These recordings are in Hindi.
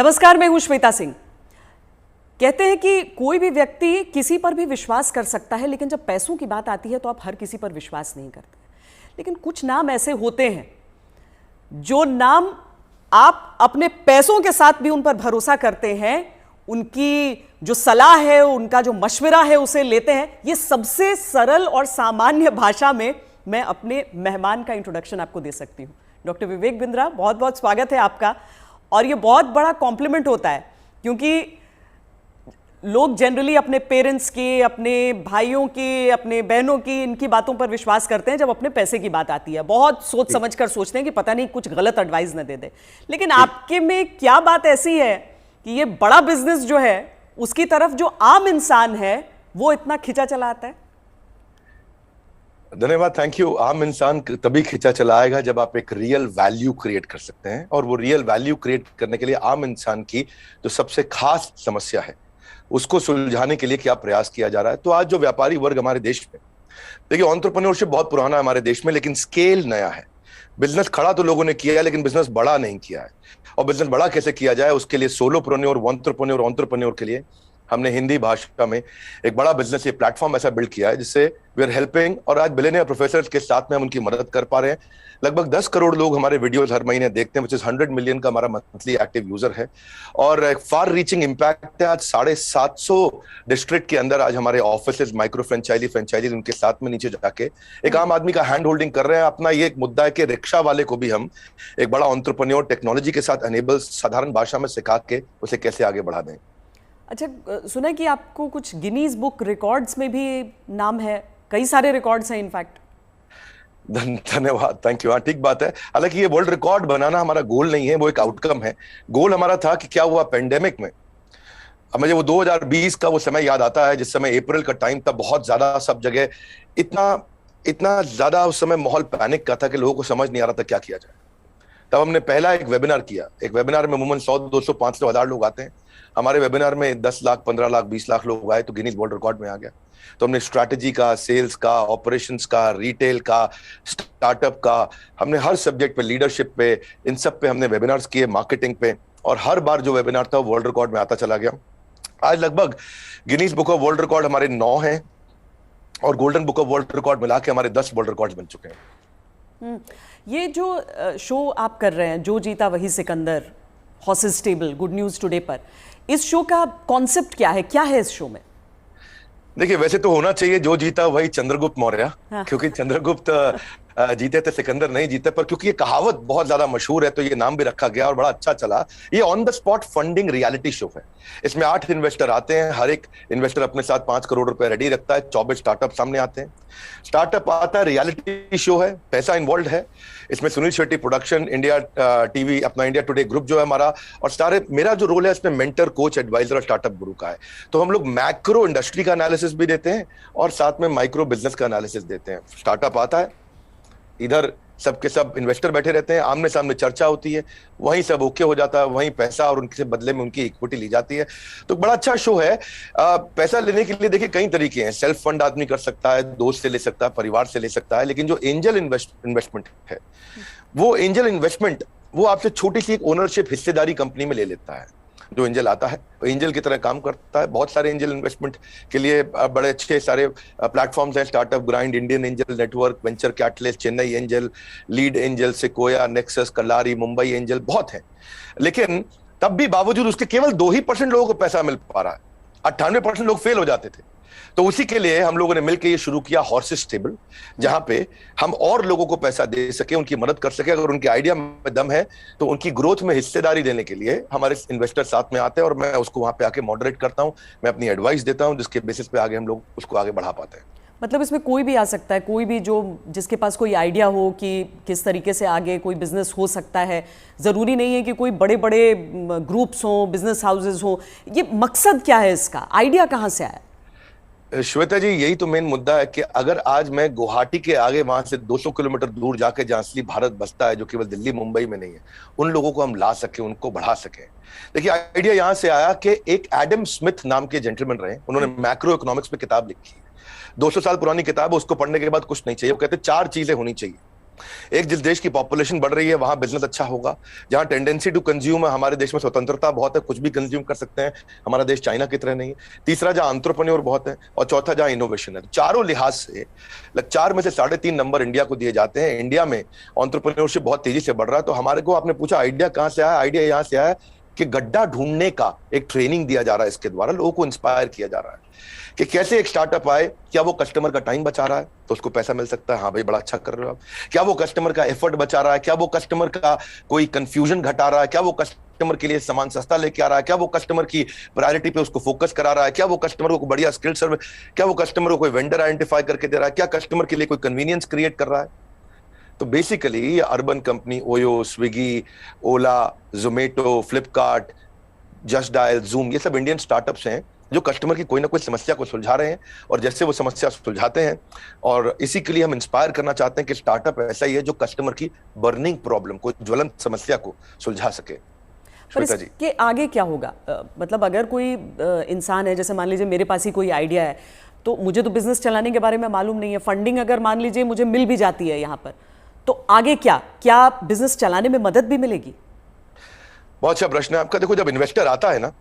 नमस्कार, मैं हूं श्वेता सिंह। कहते हैं कि कोई भी व्यक्ति किसी पर भी विश्वास कर सकता है, लेकिन जब पैसों की बात आती है तो आप हर किसी पर विश्वास नहीं करते। लेकिन कुछ नाम ऐसे होते हैं जो नाम आप अपने पैसों के साथ भी उन पर भरोसा करते हैं, उनकी जो सलाह है, उनका जो मशवरा है उसे लेते हैं। ये सबसे सरल और सामान्य भाषा में मैं अपने मेहमान का इंट्रोडक्शन आपको दे सकती हूँ। डॉक्टर विवेक बिंद्रा, बहुत बहुत स्वागत है आपका। और ये बहुत बड़ा कॉम्प्लीमेंट होता है क्योंकि लोग जनरली अपने पेरेंट्स की, अपने भाइयों की, अपने बहनों की, इनकी बातों पर विश्वास करते हैं जब अपने पैसे की बात आती है। बहुत सोच समझ कर सोचते हैं कि पता नहीं कुछ गलत एडवाइस न दे दे। लेकिन आपके में क्या बात ऐसी है कि ये बड़ा बिजनेस जो है उसकी तरफ जो आम इंसान है वो इतना खिंचा चला आता है? धन्यवाद, थैंक यू। आम इंसान तभी खिंचा चला आएगा जब आप एक रियल वैल्यू क्रिएट कर सकते हैं, और वो रियल वैल्यू क्रिएट करने के लिए आम इंसान की जो सबसे खास समस्या है उसको सुलझाने के लिए क्या प्रयास किया जा रहा है। तो आज जो व्यापारी वर्ग हमारे देश में, देखिए, एंटरप्रेन्योरशिप बहुत पुराना है हमारे देश में, लेकिन स्केल नया है। बिजनेस खड़ा तो लोगों ने किया है, लेकिन बिजनेस बड़ा नहीं किया है। और बिजनेस बड़ा कैसे किया जाए, उसके लिए सोलोप्रेन्योर, एंटरप्रेन्योर के लिए हमने हिंदी भाषा में एक बड़ा बिजनेस, ये प्लेटफॉर्म ऐसा बिल्ड किया है जिससे वी आर हेल्पिंग, और आज बिलियनियर प्रोफेसर्स के साथ में हम उनकी मदद कर पा रहे हैं। लगभग 10 करोड़ लोग हमारे वीडियोस हर महीने देखते हैं, विच इज 100 मिलियन का हमारा मंथली एक्टिव यूजर है, और एक फार रीचिंग इम्पैक्ट है। आज 750 डिस्ट्रिक्ट के अंदर आज हमारे ऑफिस, माइक्रो फ्रेंचाइजी उनके साथ में नीचे जाके एक आम आदमी का हैंड होल्डिंग कर रहे हैं। अपना ये एक मुद्दा है कि रिक्शा वाले को भी हम एक बड़ा एंटरप्रेन्योर टेक्नोलॉजी के साथ एनेबल, साधारण भाषा में सिखा के उसे कैसे आगे बढ़ा दें। अच्छा, सुना है कि आपको कुछ गिनीज बुक रिकॉर्ड्स में भी नाम है, कई सारे रिकॉर्ड्स हैं इनफैक्ट। धन्यवाद, थैंक यू। हाँ, ठीक बात है। हालांकि ये वर्ल्ड रिकॉर्ड बनाना हमारा गोल नहीं है, वो एक आउटकम है। गोल हमारा था कि क्या हुआ पेंडेमिक में। अब मुझे वो 2020 का वो समय याद आता है जिस समय अप्रैल का टाइम था, बहुत ज्यादा सब जगह इतना ज्यादा उस समय माहौल पैनिक का था कि लोगों को समझ नहीं आ रहा था क्या किया जाए। तब हमने पहला एक वेबिनार किया। एक वेबिनार में अमूमन 100, 200, 500, 1000 लोग आते हैं। हमारे वेबिनार में 10 लाख, 15 लाख, 20 लाख लोग आए तो गिनीज वर्ल्ड रिकॉर्ड में आ गया। तो हमने स्ट्रैटेजी का, सेल्स का, ऑपरेशंस का, रिटेल का, स्टार्टअप का, हमने हर सब्जेक्ट पे, लीडरशिप पे, इन सब पे हमने वेबिनार्स किए, मार्केटिंग पे, और हर बार जो वेबिनार था वर्ल्ड रिकॉर्ड में आता चला गया। आज लगभग Guinness book of world record हमारे 9 हैं, और golden book of world record मिला के हमारे 10 वर्ल्ड रिकॉर्ड बन चुके हैं। ये जो शो आप कर रहे हैं, जो जीता वही Sikandar, horses table, good news today पर, इस शो का कॉन्सेप्ट क्या है, क्या है इस शो में? देखिए, वैसे तो होना चाहिए जो जीता वही चंद्रगुप्त मौर्य। हाँ। क्योंकि चंद्रगुप्त जीते थे, सिकंदर नहीं जीते। पर क्योंकि ये कहावत बहुत ज्यादा मशहूर है तो ये नाम भी रखा गया और बड़ा अच्छा चला। ये on the spot funding reality show है। इसमें 8 इन्वेस्टर आते हैं, हर एक इन्वेस्टर अपने साथ 5 करोड़ रुपए रेडी रखता है। 24 स्टार्टअप सामने आते हैं। स्टार्टअप आता है, रियलिटी शो है, पैसा इन्वॉल्व है। इसमें Sunil Shetty production, India TV, अपना इंडिया टुडे ग्रुप जो है हमारा, और सारे, मेरा जो रोल है इसमें मेंटर, कोच, एडवाइजर और स्टार्टअप गुरु का है। तो हम लोग मैक्रो इंडस्ट्री का एनालिसिस भी देते हैं और साथ में माइक्रो बिजनेस का एनालिसिस देते हैं। स्टार्टअप आता है, इधर सबके सब इन्वेस्टर बैठे रहते हैं, आमने सामने चर्चा होती है, वहीं सब ओके हो जाता है, वहीं पैसा और उनके बदले में उनकी इक्विटी ली जाती है। तो बड़ा अच्छा शो है। पैसा लेने के लिए देखिए कई तरीके हैं। सेल्फ फंड आदमी कर सकता है, दोस्त से ले सकता है, परिवार से ले सकता है। लेकिन जो एंजल इन्वेस्टमेंट है, वो एंजल इन्वेस्टमेंट वो आपसे छोटी सी एक ओनरशिप, हिस्सेदारी कंपनी में ले लेता है। जो एंजल आता है एंजल की तरह काम करता है। बहुत सारे एंजल इन्वेस्टमेंट के लिए बड़े अच्छे सारे प्लेटफॉर्म्स हैं। Startup grind, Indian angel network, venture catalyst, Chennai angel, lead angel, Sequoia, Nexus, Kalaari, Mumbai angel, बहुत है। लेकिन तब भी बावजूद उसके केवल 2% लोगों को पैसा मिल पा रहा है। 98% लोग फेल हो जाते थे। तो उसी के लिए हम लोगों ने मिलकर ये शुरू किया हॉर्सेस टेबल, जहां पे हम और लोगों को पैसा दे सके, उनकी मदद कर सके। अगर उनके आइडिया में दम है तो उनकी ग्रोथ में हिस्सेदारी देने के लिए हमारे इन्वेस्टर साथ में आते हैं, और मैं उसको वहां पे आके मॉडरेट करता हूं, मैं अपनी एडवाइस देता हूं, जिसके बेसिस पे आगे हम लोग उसको आगे बढ़ा पाते हैं। मतलब इसमें कोई भी आ सकता है, कोई भी जो जिसके पास कोई आइडिया हो कि किस तरीके से आगे कोई बिजनेस हो सकता है। ज़रूरी नहीं है कि कोई बड़े बड़े ग्रुप्स हों, बिजनेस हाउसेज हों। ये मकसद क्या है इसका, आइडिया कहाँ से आया? श्वेता जी, यही तो मेन मुद्दा है कि अगर आज मैं गुवाहाटी के आगे वहां से 200 किलोमीटर दूर जाके, जहां असली भारत बसता है, जो केवल दिल्ली मुंबई में नहीं है, उन लोगों को हम ला सके, उनको बढ़ा सके। देखिए, आइडिया यहां से आया कि एक एडम स्मिथ नाम के जेंटलमैन रहे, उन्होंने मैक्रो इकोनॉमिक्स पे किताब लिखी है। 200 साल पुरानी किताब है, उसको पढ़ने के बाद कुछ नहीं चाहिए। वो कहते 4 चीजें होनी चाहिए। एक जिस देश की पॉपुलेशन बढ़ रही है वहां बिजनेस अच्छा होगा, जहां टेंडेंसी टू कंज्यूम है, हमारे देश में स्वतंत्रता बहुत है, कुछ भी कंज्यूम कर सकते हैं, हमारा देश चाइना की तरह नहीं है। तीसरा जहां एंटरप्रेन्योर बहुत है, और चौथा जहां इनोवेशन है। चारों लिहाज से 4 में से 3.5 नंबर इंडिया को दिए जाते हैं। इंडिया में एंटरप्रेन्योरशिप बहुत तेजी से बढ़ रहा है। तो हमारे को आपने पूछा आइडिया कहां से आया, आइडिया यहां से आया कि गड्ढा ढूंढने का एक ट्रेनिंग दिया जा रहा है, इसके द्वारा लोगों को इंस्पायर किया जा रहा है कि कैसे एक स्टार्टअप आए, क्या वो कस्टमर का टाइम बचा रहा है तो उसको पैसा मिल सकता है, हाँ भाई बड़ा अच्छा कर रहे हो आप, क्या वो कस्टमर का एफर्ट बचा रहा है, क्या वो कस्टमर का कोई कंफ्यूजन घटा रहा है, क्या वो कस्टमर के लिए सामान सस्ता लेके आ रहा है, क्या वो कस्टमर की प्रायोरिटी पे उसको फोकस करा रहा है, क्या वो कस्टमर को बढ़िया स्किल सर्विस, क्या वो कस्टमर को कोई वेंडर आइडेंटिफाई करके दे रहा है, क्या कस्टमर के लिए कोई कन्वीनियंस क्रिएट कर रहा है। तो बेसिकली ये urban company OYO, Swiggy, Ola, Zomato, Flipkart, just dial, Zoom, ये सब इंडियन स्टार्टअप्स हैं जो कस्टमर की कोई ना कोई समस्या को सुलझा रहे हैं, और जैसे वो समस्या सुलझाते हैं, और इसी के लिए हम इंस्पायर करना चाहते हैं कि स्टार्टअप ऐसा ही है जो कस्टमर की बर्निंग प्रॉब्लम को, ज्वलंत समस्या को सुलझा सके। पर इसके आगे क्या होगा? मतलब अगर कोई इंसान है, जैसे मान लीजिए मेरे पास ही कोई आइडिया है, तो मुझे तो बिजनेस चलाने के बारे में मालूम नहीं है, फंडिंग अगर मान लीजिए मुझे मिल भी जाती है यहाँ पर, तो आगे क्या बिजनेस चलाने में मदद भी मिलेगी? बहुत अच्छा प्रश्न है आपका। देखो, जब इन्वेस्टर आता है ना,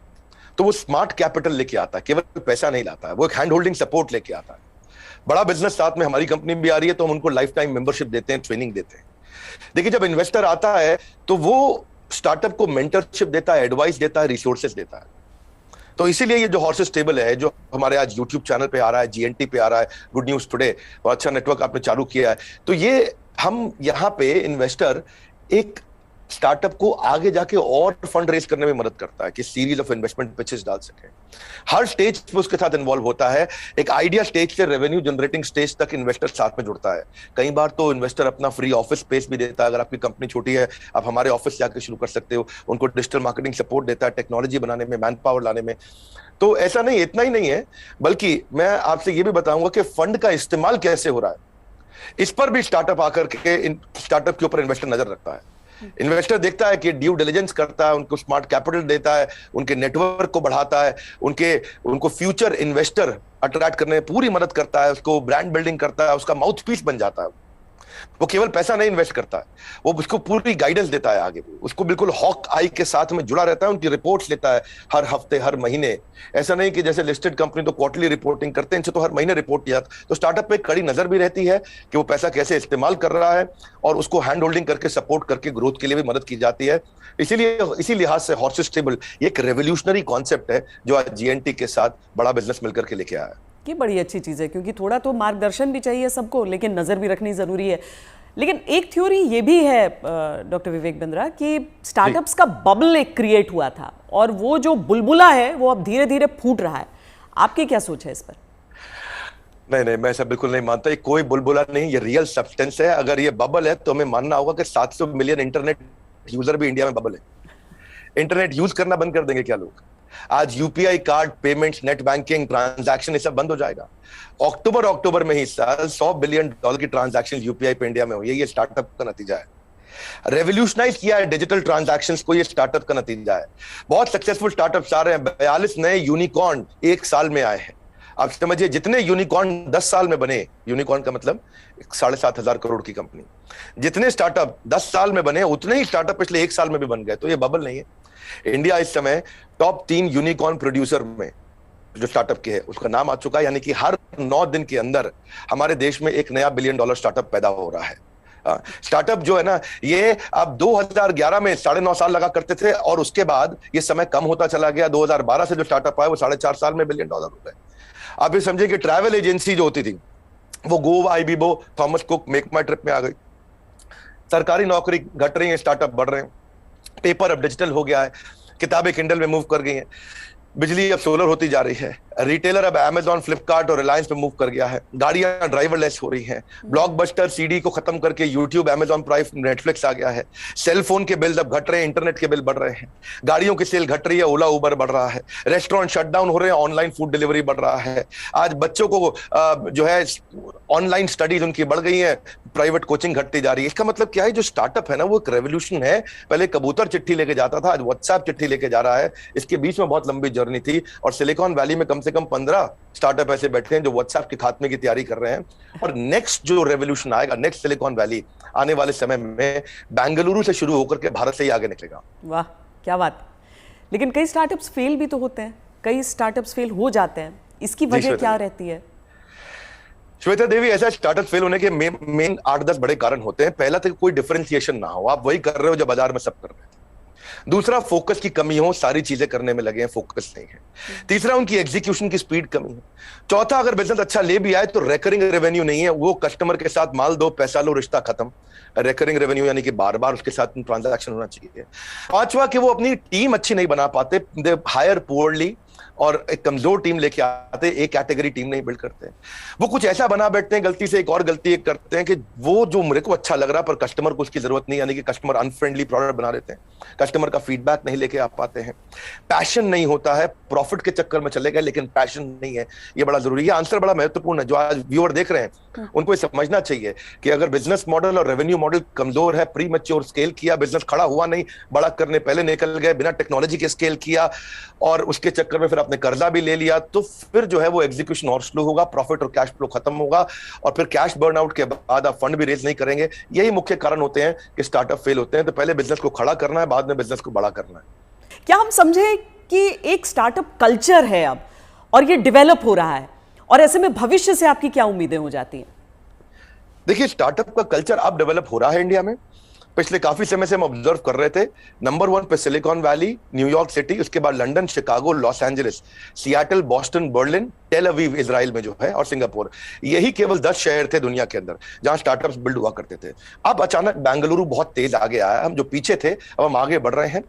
तो वो स्मार्ट कैपिटल लेके आता है, केवल पैसा नहीं लाता है, वो एक हैंड होल्डिंग सपोर्ट लेके आता है। बड़ा बिजनेस साथ में, हमारी कंपनी भी आ रही है तो हम उनको लाइफ टाइम मेंबरशिप देते हैं, ट्रेनिंग देते हैं। देखिए, जब इन्वेस्टर आता है तो वो स्टार्टअप को मेंटरशिप देता है, एडवाइस देता है, रिसोर्सेज देता है। तो इसीलिए ये जो हॉर्सेस टेबल है, जो हमारे आज यूट्यूब चैनल पे आ रहा है, जीएनटी पे आ रहा है, गुड न्यूज टुडे, और अच्छा नेटवर्क आपने चालू किया है, तो ये हम यहाँ पे इन्वेस्टर एक स्टार्टअप को आगे जाके और फंड रेज करने में मदद करता है कि सीरीज ऑफ इन्वेस्टमेंट पिचेस डाल सके। हर स्टेज पे उसके साथ इन्वॉल्व होता है। एक आइडिया स्टेज से रेवेन्यू जनरेटिंग स्टेज तक इन्वेस्टर साथ में जुड़ता है। कई बार तो इन्वेस्टर अपना फ्री ऑफिस स्पेस भी देता है। अगर आपकी कंपनी छोटी है, आप हमारे ऑफिस जाके शुरू कर सकते हो। उनको डिजिटल मार्केटिंग सपोर्ट देता है, टेक्नोलॉजी बनाने में, मैन पावर लाने में। तो ऐसा नहीं, इतना ही नहीं है, बल्कि मैं आपसे ये भी बताऊंगा कि फंड का इस्तेमाल कैसे हो रहा है, इस पर भी स्टार्टअप आकर के स्टार्टअप के ऊपर इन्वेस्टर नजर रखता है। इन्वेस्टर देखता है कि ड्यू डिलिजेंस करता है, उनको स्मार्ट कैपिटल देता है, उनके नेटवर्क को बढ़ाता है, उनको फ्यूचर इन्वेस्टर अट्रैक्ट करने में पूरी मदद करता है, उसको ब्रांड बिल्डिंग करता है, उसका माउथ पीस बन जाता है। वो केवल पैसा नहीं इन्वेस्ट करता है, वो उसको पूरी गाइडेंस देता है आगे, उसको बिल्कुल हॉक आई के साथ में जुड़ा रहता है, उनकी रिपोर्ट्स लेता है हर हफ्ते, हर महीने। ऐसा नहीं कि जैसे लिस्टेड कंपनी तो क्वार्टरली रिपोर्टिंग करते हैं, इनसे तो हर महीने रिपोर्ट किया। तो स्टार्टअप पे कड़ी नजर भी रहती है कि वो पैसा कैसे इस्तेमाल कर रहा है, और उसको हैंड होल्डिंग करके सपोर्ट करके ग्रोथ के लिए भी मदद की जाती है। इसीलिए इसी लिहाज से हॉर्सेस टेबल एक रेवोल्यूशनरी कॉन्सेप्ट है जो आज जीएनटी के साथ बड़ा बिजनेस मिलकर के लेके आया है। ये बड़ी अच्छी चीज़ है, क्योंकि थोड़ा तो मार्गदर्शन भी चाहिए सबको, लेकिन नज़र भी रखनी ज़रूरी है। लेकिन एक थ्योरी ये भी है डॉक्टर विवेक बिंद्रा कि स्टार्टअप्स का बबल एक क्रिएट हुआ था, और वो जो बुलबुला है वो अब धीरे धीरे फूट रहा है। आपकी क्या सोच है इस पर? नहीं, मैं ऐसा बिल्कुल नहीं मानता। ये कोई बुलबुला नहीं, ये रियल सब्सटेंस है। अगर ये बबल है तो हमें मानना होगा कि 700 मिलियन इंटरनेट यूजर भी इंडिया में बबल है। इंटरनेट यूज करना बंद कर देंगे क्या लोग? आज UPI card payments, net banking, transaction, ये सब बंद हो जाएगा। अक्टूबर में ही साल $100 बिलियन की ट्रांजैक्शन यूपीआई पे इंडिया में हुई है। ये स्टार्टअप का नतीजा है। रेवोल्यूशनाइज किया है डिजिटल ट्रांजैक्शंस को, ये स्टार्टअप का नतीजा है। बहुत सक्सेसफुल स्टार्टअप्स आ रहे हैं। 42 नए यूनिकॉर्न 1 साल में आए हैं। आप समझिए, जितने यूनिकॉर्न 10 साल में बने, यूनिकॉर्न का मतलब 7,500 करोड़ की कंपनी, जितने स्टार्टअप 10 साल में बने, उतने ही स्टार्टअप पिछले 1 साल में भी बन गए। तो ये बबल नहीं है। इंडिया इस समय टॉप 3 यूनिकॉर्न प्रोड्यूसर में जो स्टार्टअप के है उसका नाम आ चुका है। यानी कि हर 9 दिन के अंदर हमारे देश में एक नया $1 बिलियन स्टार्टअप पैदा हो रहा है। स्टार्टअप जो है ना, ये आप 2011 में 9.5 साल लगा करते थे, और उसके बाद ये समय कम होता चला गया। 2012 से जो स्टार्टअप आए वो 4.5 साल में $1 बिलियन हो गए। आप ये समझिए कि ट्रैवल एजेंसी जो होती थी वो Goibibo, Thomas Cook, make my trip में आ गई। सरकारी नौकरी घट रही है, स्टार्टअप बढ़ रहे हैं। पेपर अब डिजिटल हो गया है, किताबें किंडल में मूव कर गई हैं, बिजली अब सोलर होती जा रही है, रिटेलर अब अमेजॉन, फ्लिपकार्ट और रिलायंस पे मूव कर गया है, गाड़ियां ड्राइवरलेस हो रही हैं, ब्लॉकबस्टर सीडी को खत्म करके यूट्यूब, अमेजॉन प्राइम, नेटफ्लिक्स आ गया है, सेल फोन के बिल अब घट रहे हैं, इंटरनेट के बिल बढ़ रहे हैं, गाड़ियों की सेल घट रही है, ओला उबर बढ़ रहा है, रेस्टोरेंट शटडाउन हो रहे हैं, ऑनलाइन फूड डिलीवरी बढ़ रहा है। आज बच्चों को जो है ऑनलाइन स्टडीज उनकी बढ़ गई है, प्राइवेट कोचिंग घटती जा रही है। इसका मतलब क्या है, जो स्टार्टअप है ना वो एक रेवोल्यूशन है। पहले कबूतर चिट्ठी लेके जाता था, आज व्हाट्सएप चिट्ठी लेके जा रहा है। इसके बीच में बहुत लंबी जर्नी करनी थी, और सिलिकॉन वैली में कम से कम 15 स्टार्टअप ऐसे बैठे हैं जो व्हाट्सएप के खात्मे की तैयारी कर रहे हैं। और नेक्स्ट जो रेवोल्यूशन आएगा, नेक्स्ट सिलिकॉन वैली आने वाले समय में बेंगलुरु से शुरू होकर के भारत से ही आगे निकलेगा। वाह, क्या बात। लेकिन कई स्टार्टअप्स फेल भी तो होते हैं, कई स्टार्टअप्स फेल हो जाते हैं, इसकी वजह क्या रहती है? श्वेता देवी, ऐसा स्टार्टअप फेल होने के मेन 8-10 बड़े कारण होते हैं। पहला तो कोई डिफरेंशिएशन ना हो, आप वही कर रहे हो जो बाजार में सब कर रहे हैं। दूसरा, फोकस की कमी हो, सारी चीजें करने में लगे हैं, फोकस नहीं है। तीसरा, उनकी एग्जीक्यूशन की स्पीड कमी है। चौथा, अगर बिजनेस अच्छा ले भी आए तो रेकरिंग रेवेन्यू नहीं है, वो कस्टमर के साथ माल दो पैसा लो रिश्ता खत्म। रेकरिंग रेवेन्यू यानी कि बार बार उसके साथ ट्रांजैक्शन होना चाहिए। पांचवा, कि वो अपनी टीम अच्छी नहीं बना पाते, दे हायर पुअरली, और एक कमजोर टीम लेके आते, एक कैटेगरी टीम नहीं बिल्ड करते। वो कुछ ऐसा बना बैठते हैं, गलती से एक और गलती एक करते हैं कि वो जो मेरे को अच्छा लग रहा पर कस्टमर को उसकी जरूरत नहीं, यानी कि कस्टमर अनफ्रेंडली प्रोडक्ट बना देते हैं, कस्टमर का फीडबैक नहीं लेके आ पाते हैं, पैशन नहीं होता है, प्रॉफिट के चक्कर में चले गए लेकिन पैशन नहीं है। ये बड़ा जरूरी है, आंसर बड़ा महत्वपूर्ण है। जो आज व्यूअर देख रहे हैं उनको ये समझना चाहिए कि अगर बिजनेस मॉडल और रेवेन्यू मॉडल कमजोर है, प्री मैच्योर स्केल किया, बिजनेस खड़ा हुआ नहीं, बड़ा करने पहले निकल गए, बिना टेक्नोलॉजी के स्केल किया और उसके चक्कर में फिर आपने कर्जा भी ले लिया, तो फिर जो है वो एग्जीक्यूशन और स्लो होगा, प्रॉफिट और कैश फ्लो खत्म होगा, और फिर कैश बर्नआउट के बाद आप फंड भी रेज नहीं करेंगे। यही मुख्य कारण होते हैं कि स्टार्टअप फेल होते हैं। तो पहले बिजनेस को खड़ा करना है, बाद में बिजनेस को बड़ा करना है। क्या हम समझे कि एक स्टार्टअप कल्चर है अब, और ये डेवलप हो रहा है, और ऐसे में भविष्य से आपकी क्या उम्मीदें हो जाती हैं? देखिए, स्टार्टअप का कल्चर अब डेवलप हो रहा है इंडिया में। पिछले काफी समय से हम ऑब्जर्व कर रहे थे, नंबर 1 पे सिलिकॉन वैली, न्यूयॉर्क सिटी, उसके बाद London, Chicago, Los Angeles, Seattle, Boston, Berlin, Tel Aviv Israel में जो है, और सिंगापुर। यही केवल 10 शहर थे दुनिया के अंदर जहां स्टार्टअप्स बिल्ड हुआ करते थे। अब अचानक बेंगलुरु बहुत तेज आगे आया। हम जो पीछे थे अब हम आगे बढ़ रहे हैं,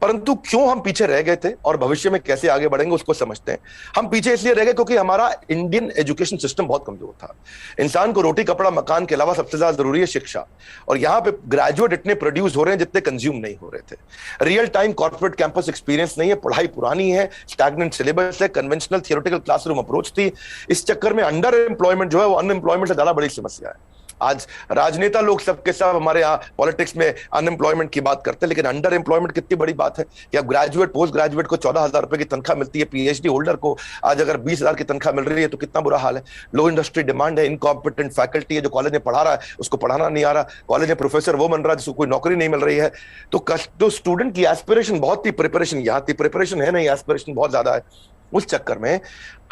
परंतु क्यों हम पीछे रह गए थे और भविष्य में कैसे आगे बढ़ेंगे उसको समझते हैं। हम पीछे इसलिए रह गए क्योंकि हमारा इंडियन एजुकेशन सिस्टम बहुत कमजोर था। इंसान को रोटी कपड़ा मकान के अलावा सबसे ज्यादा जरूरी है शिक्षा, और यहाँ पे ग्रेजुएट इतने प्रोड्यूस हो रहे हैं जितने कंज्यूम नहीं हो रहे थे। Real time corporate campus experience नहीं है, पढ़ाई पुरानी है, स्टैग्नेंट सिलेबस है, कन्वेंशनल थियोरेटिकल क्लासरूम अप्रोच थी। इस चक्कर में अंडर एम्प्लॉयमेंट जो है वो अनएम्प्लॉयमेंट से ज्यादा बड़ी समस्या है। आज राजनेता लोग सबके सब हमारे यहाँ पॉलिटिक्स में अनएम्प्लॉयमेंट की बात करते हैं, लेकिन अंडर एम्प्लॉयमेंट कितनी बड़ी बात है कि अब ग्रेजुएट पोस्ट ग्रेजुएट को 14,000 रुपए की तनख्वाह मिलती है, पीएचडी होल्डर को आज अगर 20,000 की तनख्वाह मिल रही है तो कितना बुरा हाल है। लो इंडस्ट्री डिमांड है, इनकॉम्पिटेंट फैकल्टी है, जो कॉलेज में पढ़ा रहा है उसको पढ़ाना नहीं आ रहा, कॉलेज में प्रोफेसर वो बन रहा है जिसको कोई नौकरी नहीं मिल रही है। तो स्टूडेंट की एस्पिरेशन बहुत थी, प्रिपरेशन यहाँ थी, प्रिपरेशन है नहीं, एस्पिरेशन बहुत ज्यादा है। उस चक्कर में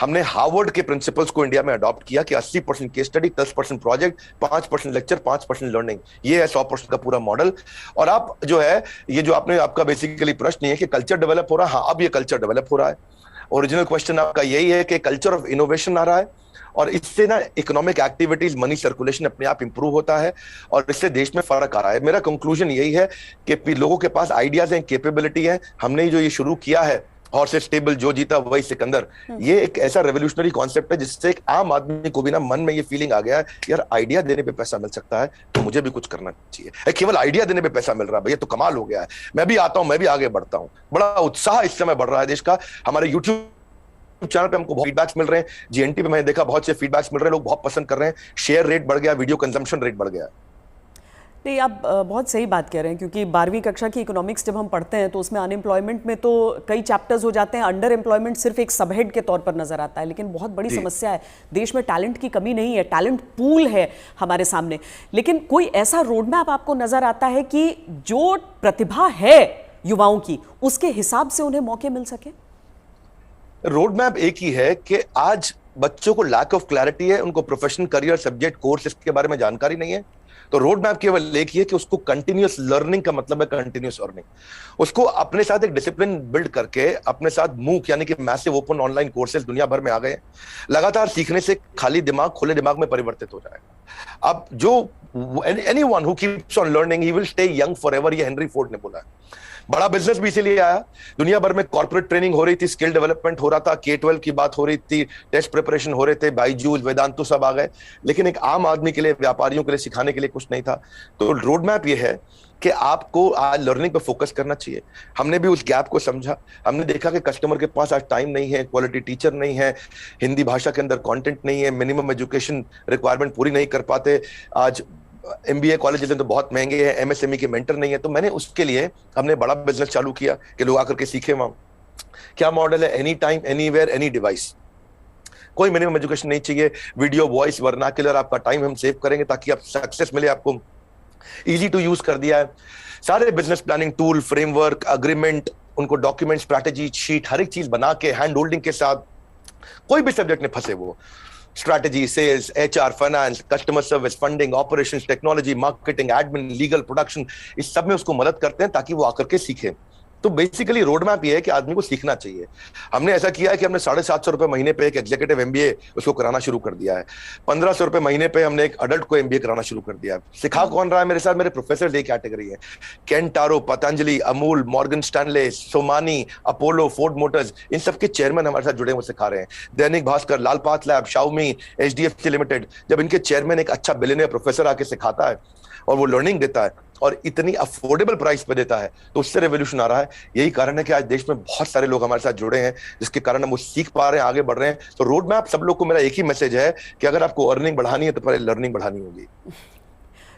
हमने हार्वर्ड के प्रिंसिपल्स को इंडिया में अडॉप्ट किया कि 80% case study, 10% project, 5% lecture, 5% learning. ये है 100% का पूरा मॉडल। और आप जो है ये जो आपका बेसिकली प्रश्न है कि कल्चर डेवलप हो रहा है, हाँ अब ये कल्चर डेवलप हो रहा है। ओरिजिनल क्वेश्चन आपका यही है कि कल्चर ऑफ इनोवेशन आ रहा है, और इससे ना इकोनॉमिक एक्टिविटीज, मनी सर्कुलेशन अपने आप इंप्रूव होता है, और इससे देश में फर्क आ रहा है। मेरा कंक्लूजन यही है कि लोगों के पास आइडियाज हैं, कैपेबिलिटी है। हमने जो ये शुरू किया है हॉर्सेस स्टेबल, जो जीता वही सिकंदर, ये एक ऐसा रेवोल्यूशनरी कॉन्सेप्ट है जिससे एक आम आदमी को भी ना मन में ये फीलिंग आ गया है, यार आइडिया देने पे पैसा मिल सकता है तो मुझे भी कुछ करना चाहिए। केवल आइडिया देने पे पैसा मिल रहा है, भैया तो कमाल हो गया है, मैं भी आता हूं, मैं भी आगे बढ़ता हूं। बड़ा उत्साह इस समय बढ़ रहा है देश का। हमारे यूट्यूब चैनल पे हमको बहुत फीडबैक्स मिल रहे हैं, जीएनटी पे मैंने देखा बहुत से फीडबैक्स मिल रहे हैं, लोग बहुत पसंद कर रहे हैं, शेयर रेट बढ़ गया, वीडियो कंजम्पशन रेट बढ़ गया। नहीं, आप बहुत सही बात कह रहे हैं, क्योंकि 12वीं कक्षा की इकोनॉमिक्स जब हम पढ़ते हैं तो उसमें अनएम्प्लॉयमेंट में तो कई चैप्टर्स हो जाते हैं, अंडर एम्प्लॉयमेंट सिर्फ एक सबहेड के तौर पर नजर आता है, लेकिन बहुत बड़ी समस्या है। देश में टैलेंट की कमी नहीं है, टैलेंट पूल है हमारे सामने, लेकिन कोई ऐसा रोड मैप आपको नजर आता है कि जो प्रतिभा है युवाओं की उसके हिसाब से उन्हें मौके मिल सके? रोड मैप एक ही है कि आज बच्चों को लैक ऑफ क्लैरिटी है, उनको प्रोफेशनल, करियर, सब्जेक्ट, कोर्स इसके बारे में जानकारी नहीं है। तो रोड मैप केवल एक ही है कि उसको कंटिन्यूअस लर्निंग का मतलब है कंटिन्यूअस अर्निंग। उसको अपने साथ एक डिसिप्लिन बिल्ड करके अपने साथ मूक यानी कि मैसिव ओपन ऑनलाइन कोर्सेज दुनिया भर में आ गए। लगातार सीखने से खाली दिमाग खुले दिमाग में परिवर्तित हो जाएगा। अब जो anyone who keeps on learning he will stay young forever, ये हेनरी फोर्ड ने बोला है। बड़ा बिजनेस भी इसीलिए आया, दुनिया भर में कॉर्पोरेट ट्रेनिंग हो रही थी, स्किल डेवलपमेंट हो रहा था, K-12 की बात हो रही थी, टेस्ट प्रिपरेशन हो रहे थे, बायजूस, वेदांतु सब आ गए, लेकिन एक आम आदमी के लिए, व्यापारियों के लिए सिखाने के लिए कुछ नहीं था। तो रोड मैप ये है कि आपको आज लर्निंग पे फोकस करना चाहिए। हमने भी उस गैप को समझा, हमने देखा कि कस्टमर के पास आज टाइम नहीं है, क्वालिटी टीचर नहीं है, हिंदी भाषा के अंदर कंटेंट नहीं है, मिनिमम एजुकेशन रिक्वायरमेंट पूरी नहीं कर पाते, आज MBA कॉलेज तो बहुत महंगे हैं, MSME के मेंटर नहीं है। तो मैंने उसके लिए हमने बड़ा बिजनेस चालू किया कि लोग आकर के सीखे वहां। क्या मॉडल है? Any time, anywhere, any device. कोई मिनिमम एजुकेशन नहीं चाहिए, वीडियो, वॉइस, वर्नाक्युलर, आपका टाइम हम सेव करेंगे ताकि आप सक्सेस मिले आपको। इजी टू यूज कर दिया है। सारे business planning tool, framework, agreement, उनको डॉक्यूमेंट, स्ट्रैटेजी शीट, हर एक चीज बना के हैंड होल्डिंग के साथ, कोई भी सब्जेक्ट में फंसे वो, strategy, sales, HR, finance, customer service, funding, operations, technology, marketing, admin, legal, production, इस सब में उसको मदद करते हैं ताकि वो आकर के सीखे। तो बेसिकली रोड मैप ये है कि आदमी को सीखना चाहिए। हमने ऐसा किया है कि हमने 750 रुपए महीने पे एक एग्जीक्यूटिव एमबीए उसको कराना शुरू कर दिया है। 1500 रुपए महीने पे हमने एक अडल्ट को एमबीए कराना शुरू कर दिया है। सिखा कौन रहा है मेरे साथ? मेरे प्रोफेसर एक कैटेगरी है। Kent RO, Patanjali, Amul, Morgan Stanley, Somani, Apollo, Ford Motors, इन सबके चेयरमैन हमारे साथ जुड़े हुए सिखा रहे हैं। Dainik Bhaskar, Lal path lab, Xiaomi, HDFC limited, जब इनके चेयरमैन एक अच्छा बिलियनियर प्रोफेसर आके सिखाता है और वो लर्निंग देता है और इतनी अफोर्डेबल प्राइस पे देता है, तो उससे रेवोल्यूशन आ रहा है। यही कारण है कि आज देश में बहुत सारे लोग हमारे साथ जुड़े हैं, जिसके कारण हम वो सीख पा रहे हैं, आगे बढ़ रहे हैं। तो रोड मैप सब लोग को मेरा एक ही मैसेज है कि अगर आपको अर्निंग बढ़ानी है तो पहले लर्निंग बढ़ानी होगी।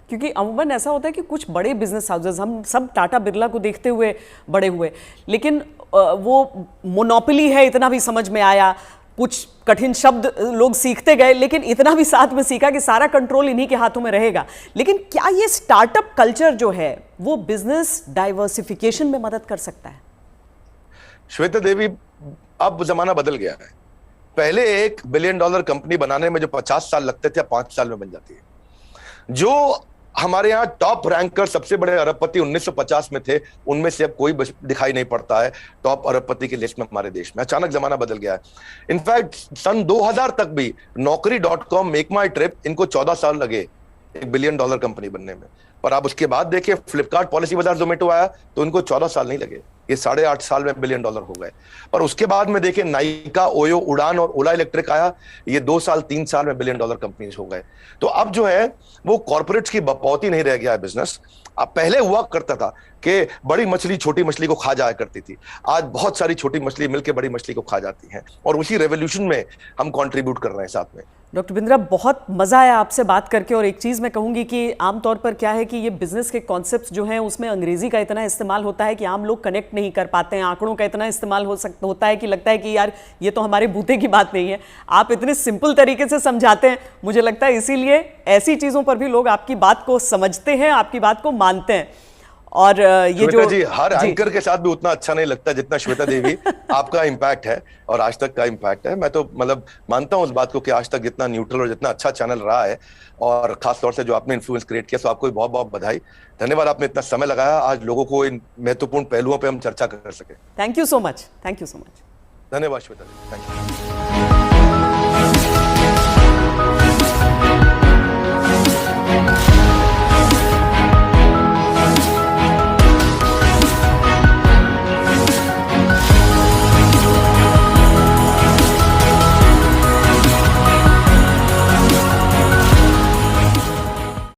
क्योंकि अमूमन ऐसा होता है कि कुछ बड़े बिजनेस हाउसेस, हम सब टाटा बिरला को देखते हुए बड़े हुए, लेकिन वो मोनोपोली है इतना भी समझ में आया, कुछ कठिन शब्द लोग सीखते गए, लेकिन इतना भी साथ में सीखा कि सारा कंट्रोल इन्हीं के हाथों में रहेगा। लेकिन क्या ये स्टार्टअप कल्चर जो है वो बिजनेस डाइवर्सिफिकेशन में मदद कर सकता है? श्वेता देवी, अब जमाना बदल गया है। पहले $1 बिलियन कंपनी बनाने में जो 50 साल लगते थे, 5 साल में बन जाती है। जो हमारे यहाँ टॉप रैंकर सबसे बड़े अरबपति 1950 में थे, उनमें से अब कोई दिखाई नहीं पड़ता है टॉप अरबपति की लिस्ट में हमारे देश में। अचानक जमाना बदल गया है। इनफैक्ट सन 2000 तक भी Naukri.com, मेक माई ट्रिप, इनको 14 साल लगे $1 बिलियन कंपनी बनने में। पर आप उसके बाद देखिए, फ्लिपकार्ट, पॉलिसी बाजार, जोमेटो आया तो इनको 14 साल नहीं लगे, ये 8.5 साल में $1 बिलियन हो गए। पर उसके बाद में देखिए, नाइका, ओयो, उड़ान और ओला इलेक्ट्रिक आया, ये 2 साल 3 साल में $1 बिलियन कंपनीज हो गए। तो अब जो है वो कॉर्पोरेट्स की बपौती नहीं रह गया है बिजनेस। अब पहले हुआ करता था कि बड़ी मछली छोटी मछली को खा जाया करती थी, आज बहुत सारी छोटी मछली मिलकर बड़ी मछली को खा जाती हैं, और उसी रेवोल्यूशन में हम कंट्रीब्यूट कर रहे हैं साथ में। डॉक्टर बिंद्रा, बहुत मज़ा आया आपसे बात करके। और एक चीज़ मैं कहूँगी कि आमतौर पर क्या है कि ये बिज़नेस के कॉन्सेप्ट्स जो हैं उसमें अंग्रेज़ी का इतना इस्तेमाल होता है कि आम लोग कनेक्ट नहीं कर पाते हैं। आंकड़ों का इतना इस्तेमाल होता है कि लगता है कि यार ये तो हमारे बूते की बात नहीं है। आप इतने सिंपल तरीके से समझाते हैं, मुझे लगता है इसीलिए ऐसी चीज़ों पर भी लोग आपकी बात को समझते हैं, आपकी बात को मानते हैं। और ये जो जी, हर एंकर के साथ भी उतना अच्छा नहीं लगता जितना श्वेता देवी आपका इम्पैक्ट है और आज तक का इम्पैक्ट है। मैं तो मतलब मानता हूं उस बात को कि आज तक जितना न्यूट्रल और जितना अच्छा चैनल रहा है, और खास तौर से जो आपने इन्फ्लुएंस क्रिएट किया, तो आपको भी बहुत बहुत बधाई। धन्यवाद, आपने इतना समय लगाया आज लोगों को इन महत्वपूर्ण पहलुओं पर हम चर्चा कर सके। Thank you so much. Thank you so much. धन्यवाद श्वेता देवी, थैंक यू।